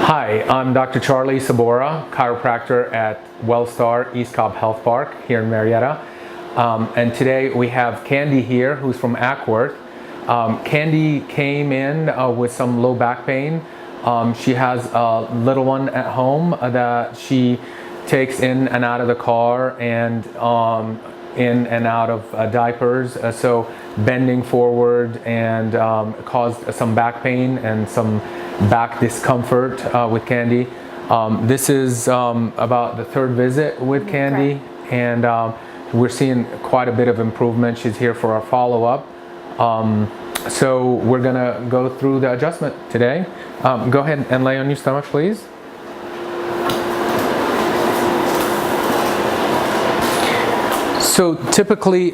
Hi, I'm Dr. Charlie Saboura, chiropractor at Wellstar East Cobb Health Park here in Marietta. And today we have Candie here, who's from Acworth. Candie came in with some low back pain. She has a little one at home that she takes in and out of the car and in and out of diapers. So bending forward and caused some back pain and some back discomfort with Candie. This is about the third visit with Candie, and we're seeing quite a bit of improvement. She's here for our follow-up. So we're gonna go through the adjustment today. Go ahead and lay on your stomach, please. So typically,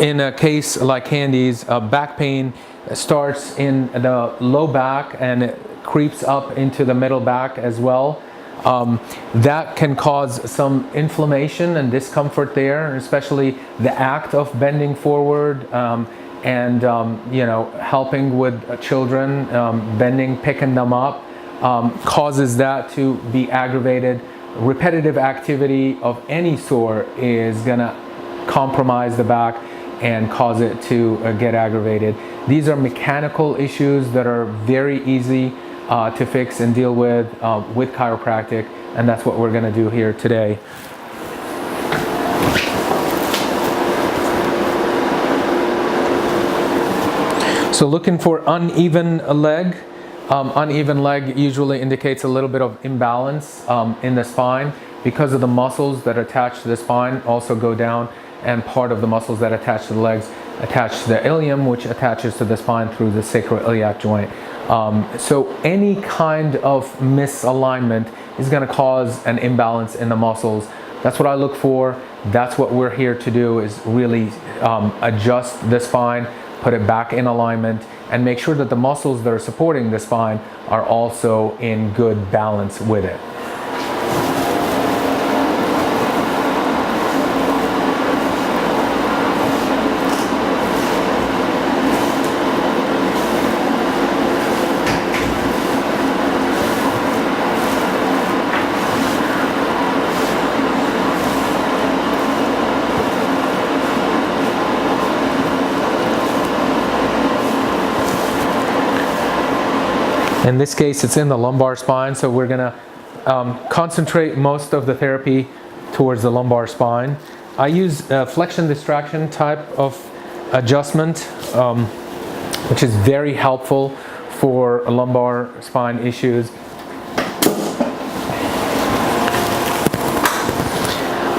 in a case like Candie's, back pain starts in the low back and it creeps up into the middle back as well. That can cause some inflammation and discomfort there, especially the act of bending forward and helping with children, bending, picking them up, causes that to be aggravated. Repetitive activity of any sort is gonna compromise the back and cause it to get aggravated. These are mechanical issues that are very easy to fix and deal with chiropractic, and that's what we're going to do here today. So looking for uneven leg. Uneven leg usually indicates a little bit of imbalance in the spine because of the muscles that attach to the spine also go down, and part of the muscles that attach to the legs attach to the ilium, which attaches to the spine through the sacroiliac joint. So any kind of misalignment is going to cause an imbalance in the muscles. That's what I look for. That's what we're here to do, is really adjust the spine, put it back in alignment, and make sure that the muscles that are supporting the spine are also in good balance with it. In this case, it's in the lumbar spine, so we're gonna concentrate most of the therapy towards the lumbar spine. I use flexion distraction type of adjustment, which is very helpful for lumbar spine issues.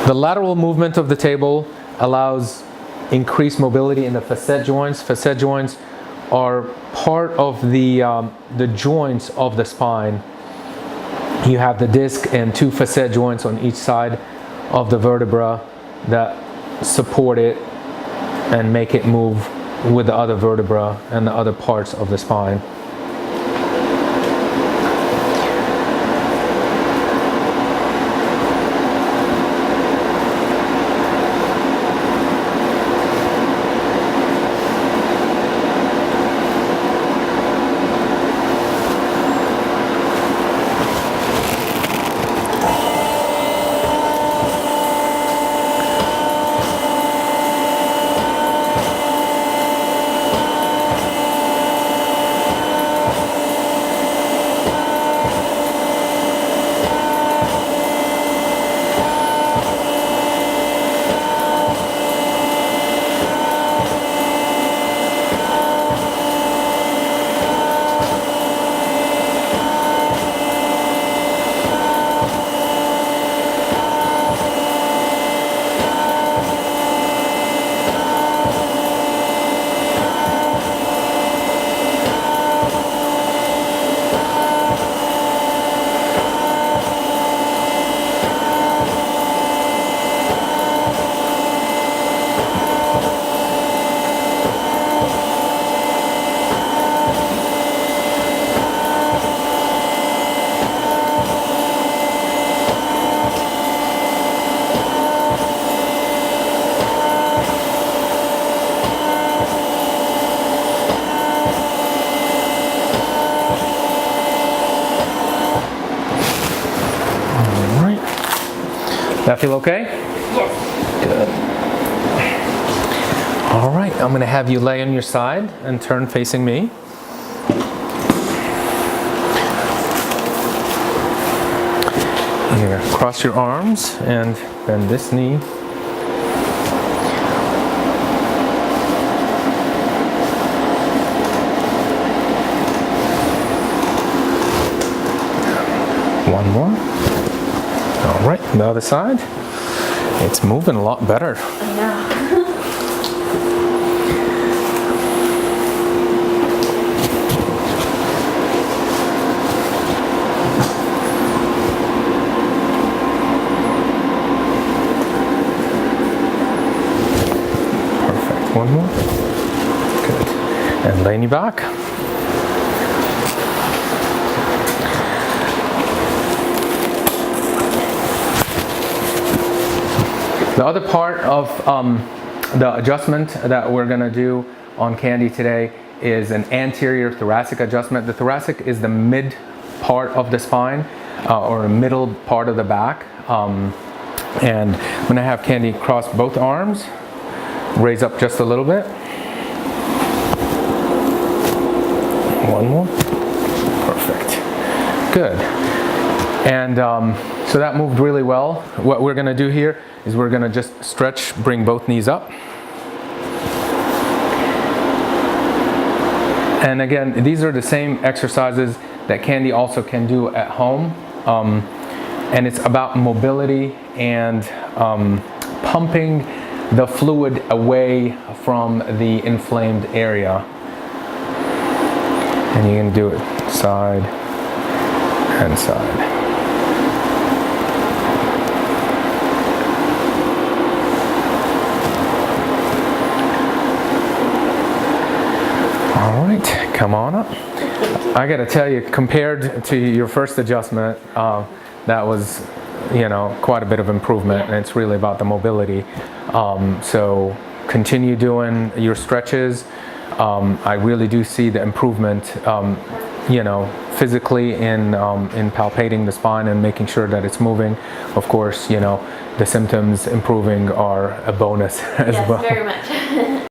The lateral movement of the table allows increased mobility in the facet joints. Facet joints are part of the joints of the spine. You have the disc and two facet joints on each side of the vertebra that support it and make it move with the other vertebra and the other parts of the spine. That feel okay? Yes. Good. All right, I'm going to have you lay on your side and turn facing me. Here, cross your arms and bend this knee. One more. All right, the other side. It's moving a lot better. I know. Perfect. One more. Good. And lay you back. The other part of the adjustment that we're going to do on Candie today is an anterior thoracic adjustment. The thoracic is the mid part of the spine or middle part of the back. And I'm going to have Candie cross both arms, raise up just a little bit. One more. Perfect. Good. And so that moved really well. What we're going to do here is we're going to just stretch, bring both knees up. And again, these are the same exercises that Candie also can do at home. And it's about mobility and pumping the fluid away from the inflamed area. And you can do it side and side. All right, come on up. I got to tell you, compared to your first adjustment, that was, you know, quite a bit of improvement, and it's really about the mobility. So continue doing your stretches. I really do see the improvement, you know, physically in palpating the spine and making sure that it's moving. Of course, you know, the symptoms improving are a bonus as well. Yes, very much.